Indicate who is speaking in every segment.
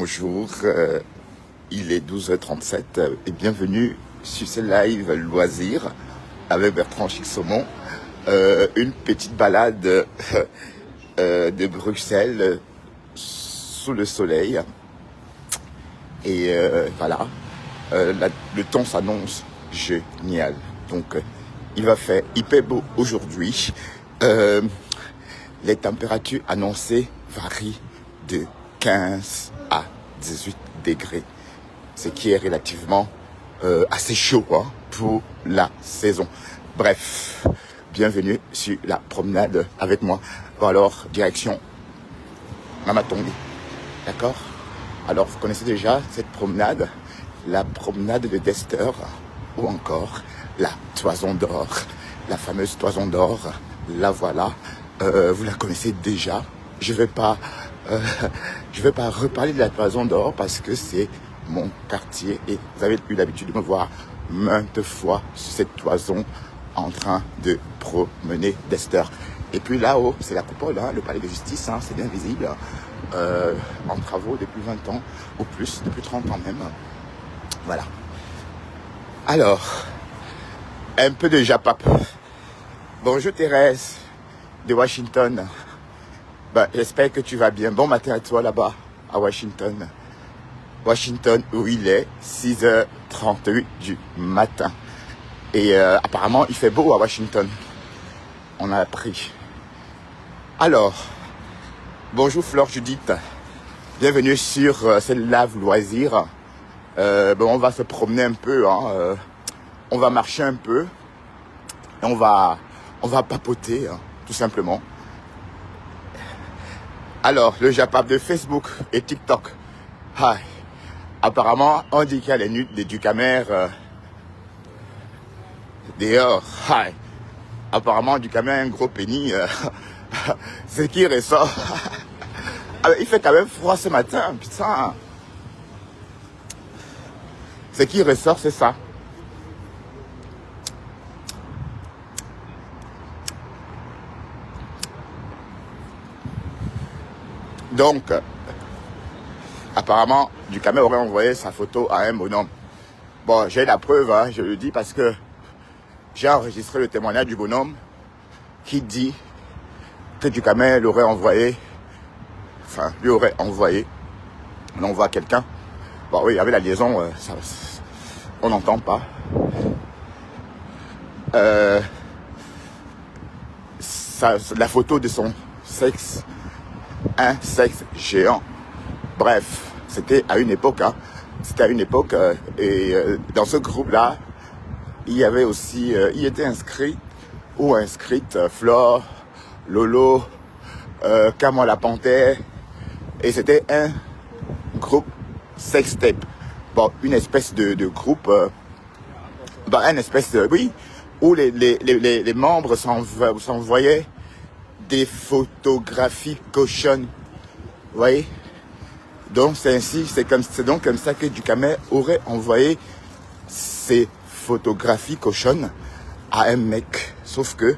Speaker 1: bonjour, il est 12h37 et bienvenue sur ce live loisir avec Bertrand Chic-Saumon. Une petite balade de Bruxelles sous le soleil. Et voilà, le temps s'annonce génial. Donc il fait beau aujourd'hui. Les températures annoncées varient de 15 à 18 degrés, ce qui est relativement assez chaud pour la saison. Bref, bienvenue sur la promenade avec moi. Bon alors, direction Mamatongi, d'accord? Alors, vous connaissez déjà cette promenade, la promenade de Dester, ou encore la Toison d'Or, la fameuse Toison d'Or, la voilà. Vous la connaissez déjà. Je vais pas reparler de la Toison d'Or parce que c'est mon quartier et vous avez eu l'habitude de me voir maintes fois sur cette toison en train de promener Dester. Et puis là-haut, c'est la coupole, le palais de justice, c'est bien visible, en travaux depuis 20 ans ou plus, depuis 30 ans même. Voilà. Alors, un peu de Japap. Bonjour Thérèse de Washington. J'espère que tu vas bien. Bon matin à toi là-bas, à Washington. Washington, où il est 6h38 du matin. Et apparemment, il fait beau à Washington. On a appris. Alors, bonjour Flore Judith. Bienvenue sur cette live loisir. On va se promener un peu. On va marcher un peu. Et on va papoter, tout simplement. Alors, le Japap de Facebook et TikTok. Hi. Apparemment, on dit qu'il y a les nudes du camère dehors. Hi. Apparemment, du camère un gros pénis. Ce qui ressort. Il fait quand même froid ce matin, putain. Ce qui ressort, c'est ça. Donc, apparemment, Ducamel aurait envoyé sa photo à un bonhomme. Bon, j'ai la preuve, je le dis parce que j'ai enregistré le témoignage du bonhomme qui dit que Ducamel lui aurait envoyé, on envoie quelqu'un. Bon oui, avec la liaison, on n'entend pas. La photo de son sexe, un sexe géant. Bref, c'était à une époque, et dans ce groupe-là, il y avait aussi, il était inscrit ou inscrite Flore, Lolo, Camo la Panthère, et c'était un groupe sextape. Bon, une espèce de groupe, où les membres s'envoyaient des photographies cochonnes. Vous voyez? Donc c'est donc comme ça que Ducamel aurait envoyé ces photographies cochonnes à un mec. Sauf que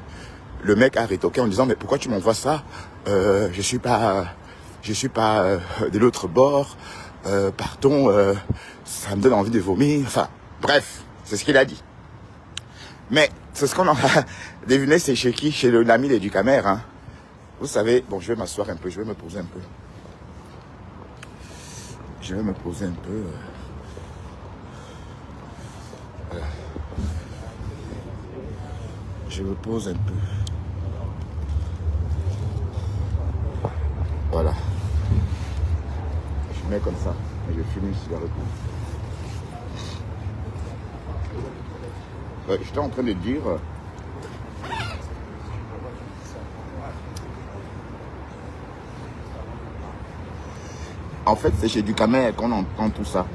Speaker 1: le mec a rétorqué en disant mais pourquoi tu m'envoies ça? Je suis pas de l'autre bord. Pardon, ça me donne envie de vomir. Enfin, bref, c'est ce qu'il a dit. Mais c'est ce qu'on a deviné, c'est chez qui? Chez l'ami de Ducamel. Vous savez, bon, je vais m'asseoir un peu, je vais me poser un peu. Voilà. Je me pose un peu. Voilà. Je mets comme ça. Et je fume une cigarette. J'étais en train de dire... En fait, c'est chez Ducamel qu'on entend tout ça.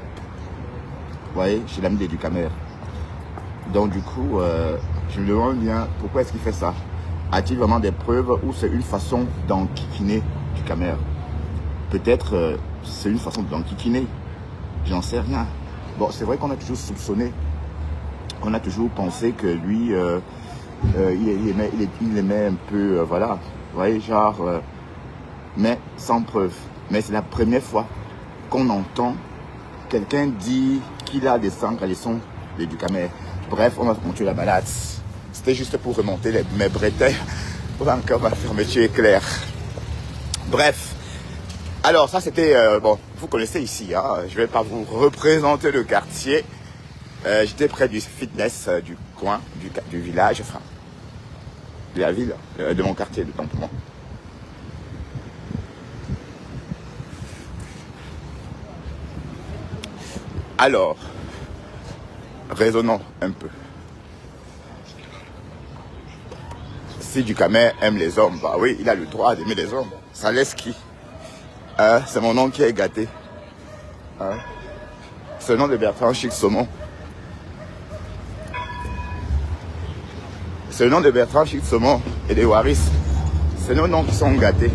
Speaker 1: Vous voyez, chez l'ami de Ducamel. Donc du coup, je me demande bien pourquoi est-ce qu'il fait ça. A-t-il vraiment des preuves ou c'est une façon d'enquiquiner Ducamel? Peut-être c'est une façon d'enquiquiner. J'en sais rien. Bon, c'est vrai qu'on a toujours soupçonné. On a toujours pensé que lui, il aimait un peu, voilà. Vous voyez, genre... mais sans preuve. Mais c'est la première fois qu'on entend quelqu'un dire qu'il a des ingrédients du camel. Bref, on va continuer la balade. C'était juste pour remonter mes bretelles. Pour encore ma fermeture éclair. Bref. Alors ça c'était, bon, vous connaissez ici, hein, je vais pas vous représenter le quartier. J'étais près du fitness du coin, du village, enfin, de la ville, de mon quartier de Templement. Alors, raisonnons un peu. Si Ducamel aime les hommes, bah oui, il a le droit d'aimer les hommes. Ça laisse qui? C'est mon nom qui est gâté. C'est le nom de Bertrand Chic-Saumon. C'est le nom de Bertrand Chic-Saumon et de Waris. C'est nos noms qui sont gâtés.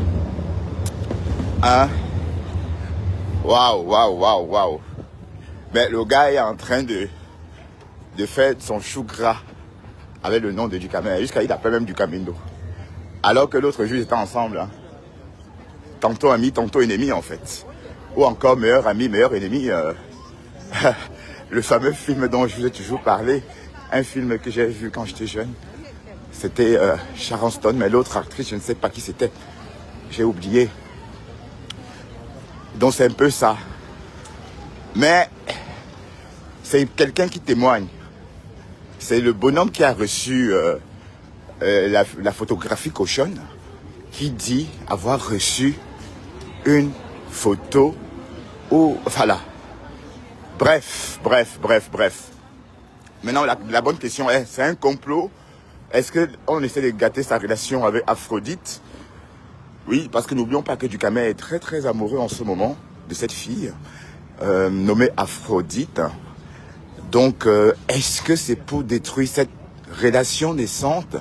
Speaker 1: Waouh. Mais le gars est en train de faire son chou gras avec le nom de Ducamel. Jusqu'à il appelle même Ducamindo. Alors que l'autre jour, ils étaient ensemble. Hein. Tantôt ami, tantôt ennemi en fait. Ou encore meilleur ami, meilleur ennemi. Le fameux film dont je vous ai toujours parlé. Un film que j'ai vu quand j'étais jeune. C'était Sharon Stone, mais l'autre actrice, je ne sais pas qui c'était. J'ai oublié. Donc c'est un peu ça. Mais c'est quelqu'un qui témoigne. C'est le bonhomme qui a reçu la photographie cochonne, qui dit avoir reçu une photo où... Voilà. Bref. Maintenant, la bonne question est, c'est un complot? Est-ce qu'on essaie de gâter sa relation avec Aphrodite? Oui, parce que n'oublions pas que Ducamel est très très amoureux en ce moment de cette fille nommée Aphrodite. Donc, est-ce que c'est pour détruire cette relation naissante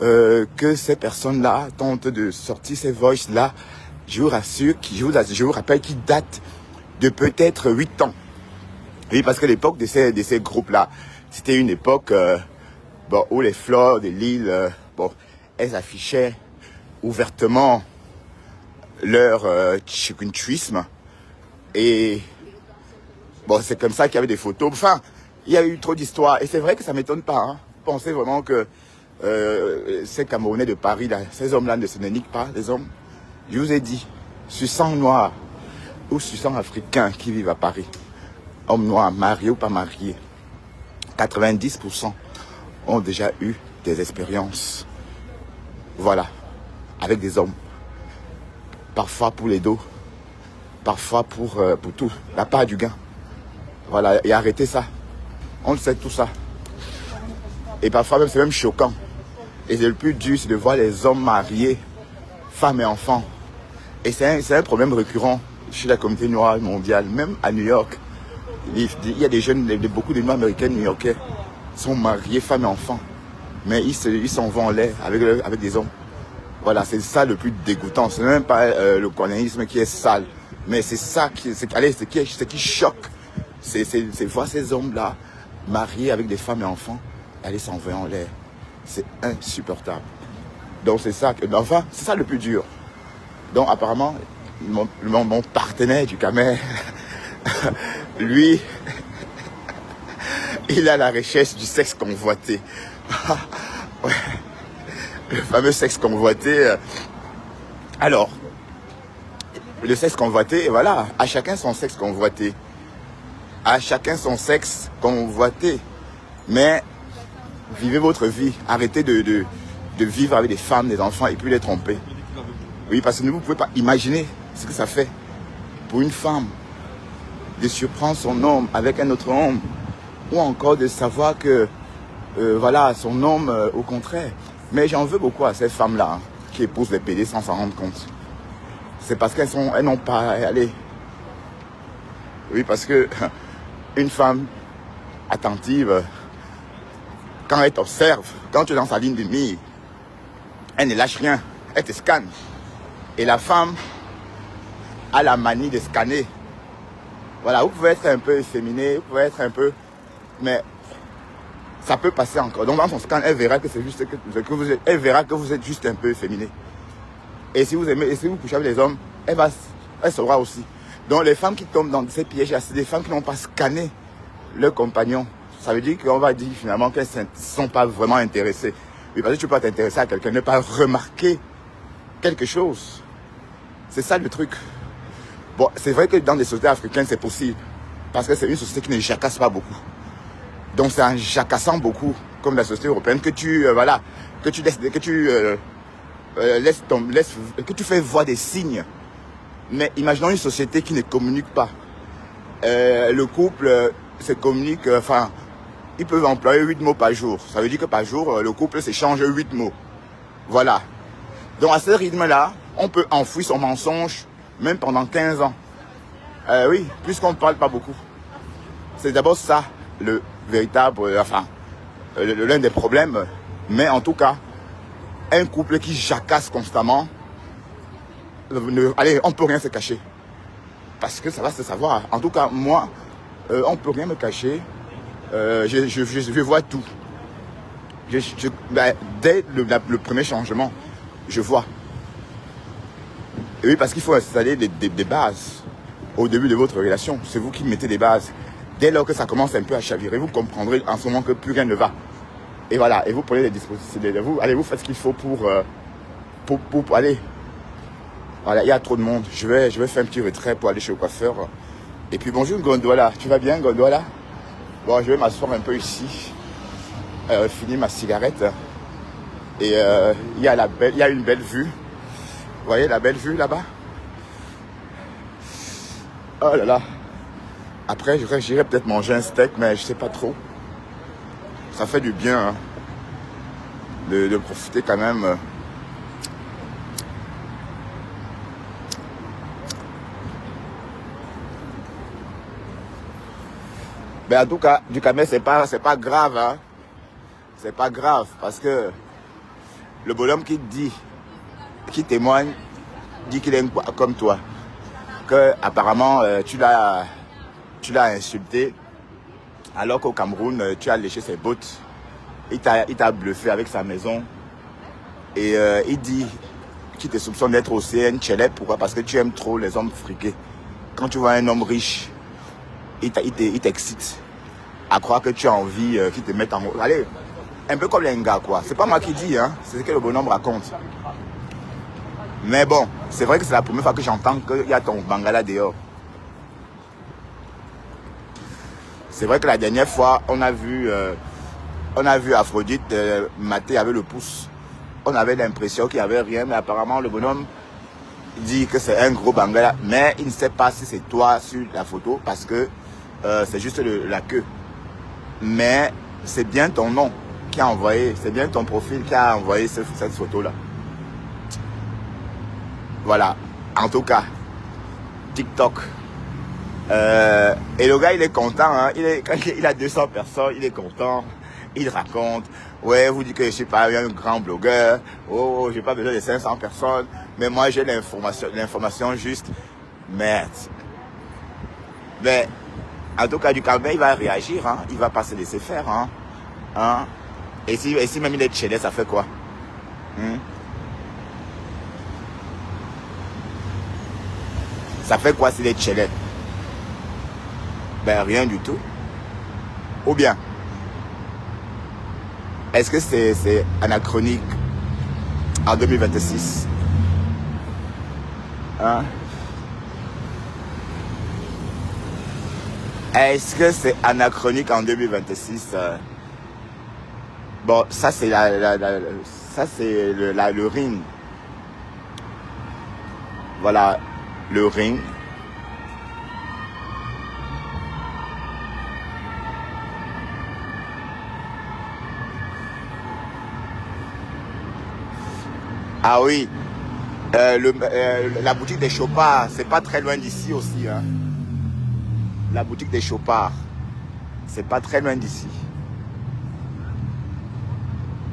Speaker 1: que ces personnes-là tentent de sortir ces voices-là? Je vous rassure, je vous rappelle qu'ils datent de peut-être 8 ans. Oui, parce que l'époque de ces groupes-là, c'était une époque où les fleurs de l'île, elles affichaient ouvertement leur chikunchuisme. Et bon, c'est comme ça qu'il y avait des photos. Enfin, il y a eu trop d'histoires. Et c'est vrai que ça ne m'étonne pas. Hein. Pensez vraiment que ces Camerounais de Paris, là, ces hommes-là ne se niquent pas, les hommes. Je vous ai dit, sur 100 noirs ou sur 100 africains qui vivent à Paris, hommes noirs, mariés ou pas mariés, 90% ont déjà eu des expériences. Voilà, avec des hommes. Parfois pour les dos, parfois pour tout, la part du gain. Voilà, et arrêtez ça. On le sait tout ça. Et parfois même, c'est même choquant. Et le plus dur, c'est de voir les hommes mariés, femmes et enfants. Et c'est un problème récurrent chez la communauté noire mondiale, même à New York. Il y a des jeunes, beaucoup de noirs américains new-yorkais sont mariés, femmes et enfants. Mais ils s'en vont en l'air avec des hommes. Voilà, c'est ça le plus dégoûtant. Ce n'est même pas le colonialisme qui est sale. Mais c'est ça qui choque. C'est voir ces hommes-là mariés avec des femmes et enfants, aller s'envoyer en l'air. C'est insupportable. Donc c'est ça le plus dur. Donc apparemment, mon partenaire Ducamel, lui, il a la recherche du sexe convoité. Ouais. Le fameux sexe convoité. Alors, le sexe convoité, voilà, à chacun son sexe convoité. À chacun son sexe convoité. Mais vivez votre vie. Arrêtez de vivre avec des femmes, des enfants et puis les tromper. Oui, parce que vous ne pouvez pas imaginer ce que ça fait pour une femme de surprendre son homme avec un autre homme. Ou encore de savoir que, voilà, son homme, au contraire. Mais j'en veux beaucoup à ces femmes-là, hein, qui épousent les PD sans s'en rendre compte. C'est parce qu'elles n'ont pas à aller. Oui, parce que une femme attentive, quand elle t'observe, quand tu es dans sa ligne de mire, elle ne lâche rien, elle te scanne. Et la femme a la manie de scanner. Voilà, vous pouvez être un peu efféminé, vous pouvez être un peu... Mais ça peut passer encore. Donc dans son scan, elle verra que c'est juste que vous êtes, elle verra que vous êtes juste un peu efféminé. Et si vous aimez, et si vous couchez avec les hommes, elle saura aussi. Donc les femmes qui tombent dans ces pièges, c'est des femmes qui n'ont pas scanné leur compagnon. Ça veut dire qu'on va dire finalement qu'elles ne sont pas vraiment intéressées. Oui, parce que tu peux pas t'intéresser à quelqu'un, ne pas remarquer quelque chose. C'est ça le truc. Bon, c'est vrai que dans des sociétés africaines, c'est possible. Parce que c'est une société qui ne jacasse pas beaucoup. Donc c'est en jacassant beaucoup, comme la société européenne, que tu, voilà, que tu laisses, que tu fais voir des signes. Mais imaginons une société qui ne communique pas. Le couple se communique, enfin, ils peuvent employer 8 mots par jour. Ça veut dire que par jour, le couple s'échange 8 mots. Voilà. Donc à ce rythme-là, on peut enfouir son mensonge, même pendant 15 ans. Oui, puisqu'on ne parle pas beaucoup. C'est d'abord ça, le véritable, enfin, l'un des problèmes. Mais en tout cas, un couple qui jacasse constamment, allez, on ne peut rien se cacher. Parce que ça va se savoir. En tout cas, moi, on ne peut rien me cacher. Je vois tout. Dès le premier changement, je vois. Et oui, parce qu'il faut installer des bases au début de votre relation. C'est vous qui mettez des bases. Dès lors que ça commence un peu à chavirer, vous comprendrez en ce moment que plus rien ne va. Et voilà, et vous prenez les dispositions. Allez, vous faites ce qu'il faut pour aller. Voilà, il y a trop de monde. Je vais faire un petit retrait pour aller chez le coiffeur. Et puis bonjour Gondola. Tu vas bien Gondola? Bon, je vais m'asseoir un peu ici. Finir ma cigarette. Et il y a une belle vue. Vous voyez la belle vue là-bas? Oh là là. Après, j'irai peut-être manger un steak, mais je sais pas trop. Ça fait du bien hein, de profiter quand même. Mais en tout cas, du Cameroun, c'est pas grave. Hein. C'est pas grave parce que le bonhomme qui témoigne, dit qu'il est comme toi. Que apparemment tu l'as insulté alors qu'au Cameroun tu as léché ses bottes. Il t'a bluffé avec sa maison et il dit qu'il te soupçonne d'être aussi un tchelep. Pourquoi? Parce que tu aimes trop les hommes friqués. Quand tu vois un homme riche, il t'excite à croire que tu as envie qu'il te mette en haut. Allez, un peu comme les gars quoi. C'est pas moi qui dis hein, c'est ce que le bonhomme raconte. Mais bon, c'est vrai que c'est la première fois que j'entends qu'il y a ton bangala dehors. C'est vrai que la dernière fois, on a vu Aphrodite mater avec le pouce. On avait l'impression qu'il n'y avait rien, mais apparemment le bonhomme dit que c'est un gros bangala. Mais il ne sait pas si c'est toi sur la photo parce que c'est juste la queue. Mais c'est bien ton nom qui a envoyé, c'est bien ton profil qui a envoyé cette photo-là. Voilà, en tout cas, TikTok. Et le gars, il est content. Hein. Quand il a 200 personnes, il est content. Il raconte. Ouais, vous dites que je suis pas un grand blogueur. Oh, j'ai pas besoin de 500 personnes. Mais moi, j'ai l'information juste. Merde. Mais, en tout cas, du Cameroun, il va réagir. Hein. Il va pas se laisser faire. Hein. Et si même il est chelé, ça fait quoi? Ça fait quoi s'il est chelé? Ben rien du tout. Ou bien, est-ce que c'est anachronique en 2026? Hein? Est-ce que c'est anachronique en 2026? Bon, ça c'est ça c'est le ring. Voilà, le ring. Ah oui, la boutique des Chopards, c'est pas très loin d'ici aussi. Hein. La boutique des Chopards, c'est pas très loin d'ici.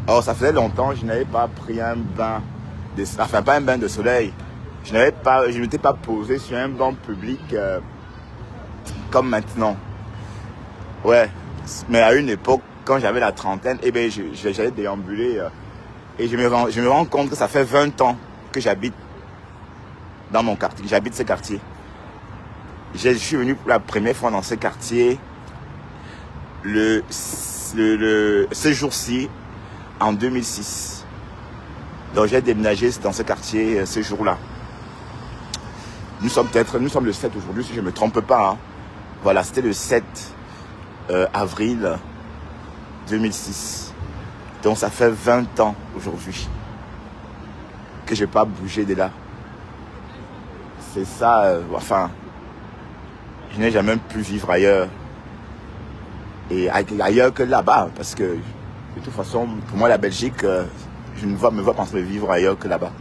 Speaker 1: Oh, ça faisait longtemps que je n'avais pas pris un bain, enfin pas un bain de soleil. Je ne m'étais pas posé sur un banc public comme maintenant. Ouais, mais à une époque, quand j'avais la trentaine, eh ben, j'allais déambuler. Et je me rends compte que ça fait 20 ans que j'habite dans mon quartier. J'habite ce quartier. Je suis venu pour la première fois dans ce quartier ce jour-ci en 2006. Donc j'ai déménagé dans ce quartier ce jour-là. Nous sommes le 7 aujourd'hui si je ne me trompe pas. Hein. Voilà, c'était le 7 avril 2006. Donc ça fait 20 ans aujourd'hui que je n'ai pas bougé de là. C'est ça, enfin, je n'ai jamais pu vivre ailleurs. Et ailleurs que là-bas, parce que de toute façon, pour moi la Belgique, je ne me vois pas vivre ailleurs que là-bas.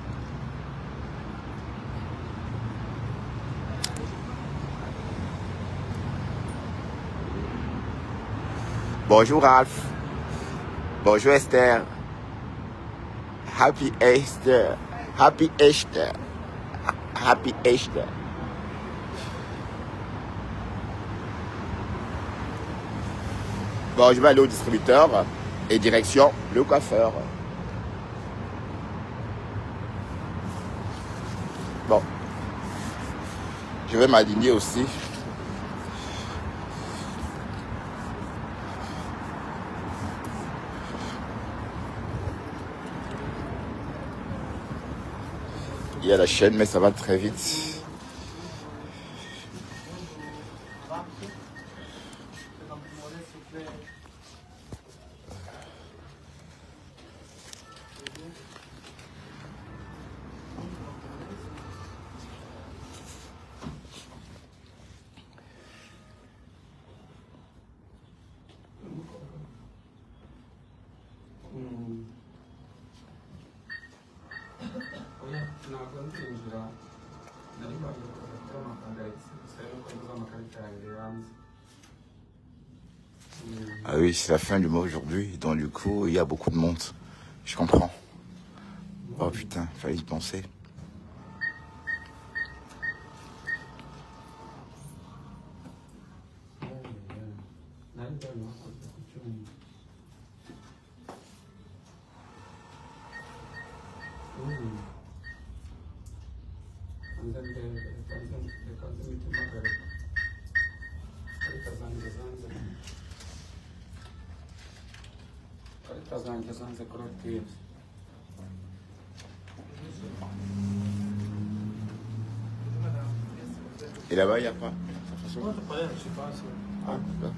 Speaker 1: Bonjour Ralph. Bonjour Esther. Happy Easter. Happy Easter. Happy Easter. Bon, je vais aller au distributeur et direction le coiffeur. Bon, je vais m'aligner aussi. Il y a la chaîne, mais ça va très vite. Ah oui, c'est la fin du mois aujourd'hui, donc du coup, il y a beaucoup de monde. Je comprends. Oh putain, fallait y penser. Et là-bas, il n'y a pas. Ah, là.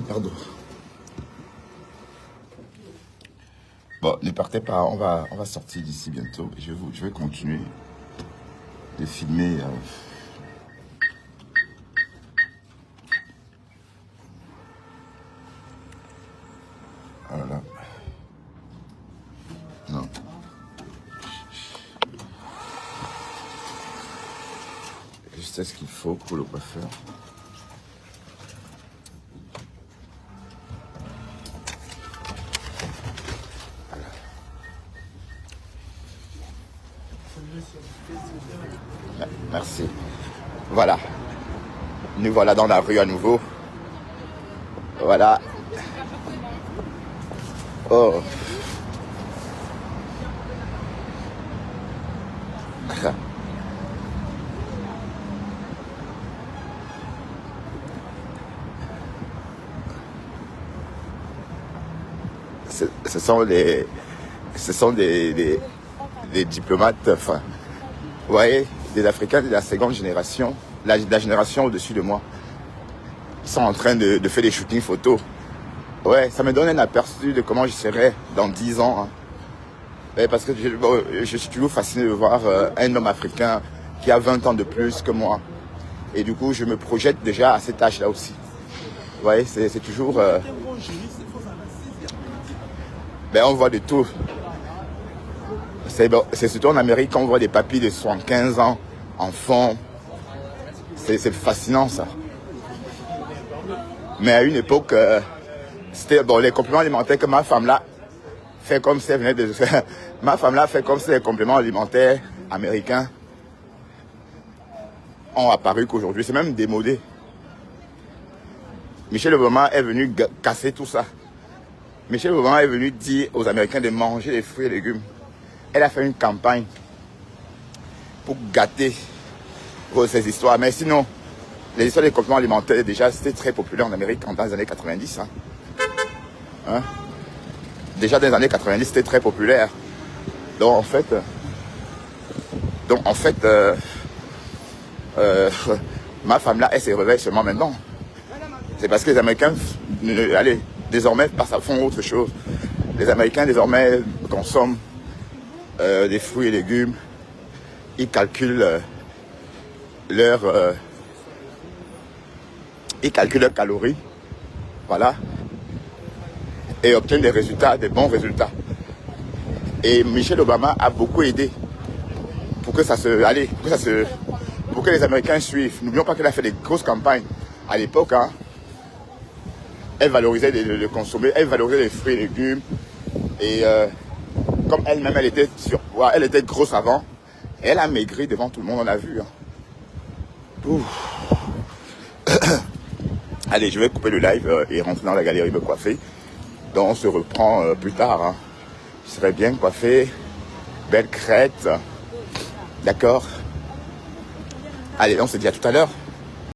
Speaker 1: Pardon. Bon, ne partez pas, on va sortir d'ici bientôt. Je vais continuer de filmer. Voilà. Non. Juste ce qu'il faut pour le coiffeur. Merci. Voilà. Nous voilà dans la rue à nouveau. Voilà. Oh. Ce sont des diplomates, enfin, vous voyez, des Africains de la seconde génération, la génération au-dessus de moi. Ils sont en train de faire des shootings photos. Ouais, ça me donne un aperçu de comment je serai dans 10 ans. Hein. Ouais, parce que je suis toujours fasciné de voir un homme africain qui a 20 ans de plus que moi. Et du coup, je me projette déjà à cet âge-là aussi. Vous voyez, c'est toujours... Ben, on voit de tout. C'est surtout en Amérique qu'on voit des papis de 75 ans, enfants. C'est fascinant, ça. Mais à une époque, c'était bon, les compléments alimentaires que ma femme-là fait comme si elle venait de... Ma femme-là fait comme si les compléments alimentaires américains. ont apparu qu'aujourd'hui, c'est même démodé. Michelle Obama est venue casser tout ça. Michelle Obama est venue dire aux Américains de manger des fruits et légumes. Elle a fait une campagne pour gâter ces histoires. Mais sinon, les histoires des compléments alimentaires, déjà, c'était très populaire en Amérique dans les années 90. Hein? Déjà, dans les années 90, c'était très populaire. Donc, en fait, ma femme là, elle se réveille seulement maintenant. C'est parce que les Américains, allez, désormais, font autre chose. Les Américains, désormais, consomment des fruits et légumes. Ils calculent leurs calories. Voilà. Et obtiennent des résultats, des bons résultats. Et Michelle Obama a beaucoup aidé pour que pour que les Américains suivent. N'oublions pas qu'elle a fait des grosses campagnes à l'époque. Hein. Elle valorisait de consommer, elle valorisait les fruits et légumes. Et comme elle-même, elle était surpoids, elle était grosse avant. Elle a maigri devant tout le monde, on l'a vu. Hein. Allez, je vais couper le live et rentrer dans la galerie me coiffer. Donc on se reprend plus tard. Hein. Je serai bien coiffé, belle crête. D'accord. Allez, on se dit à tout à l'heure.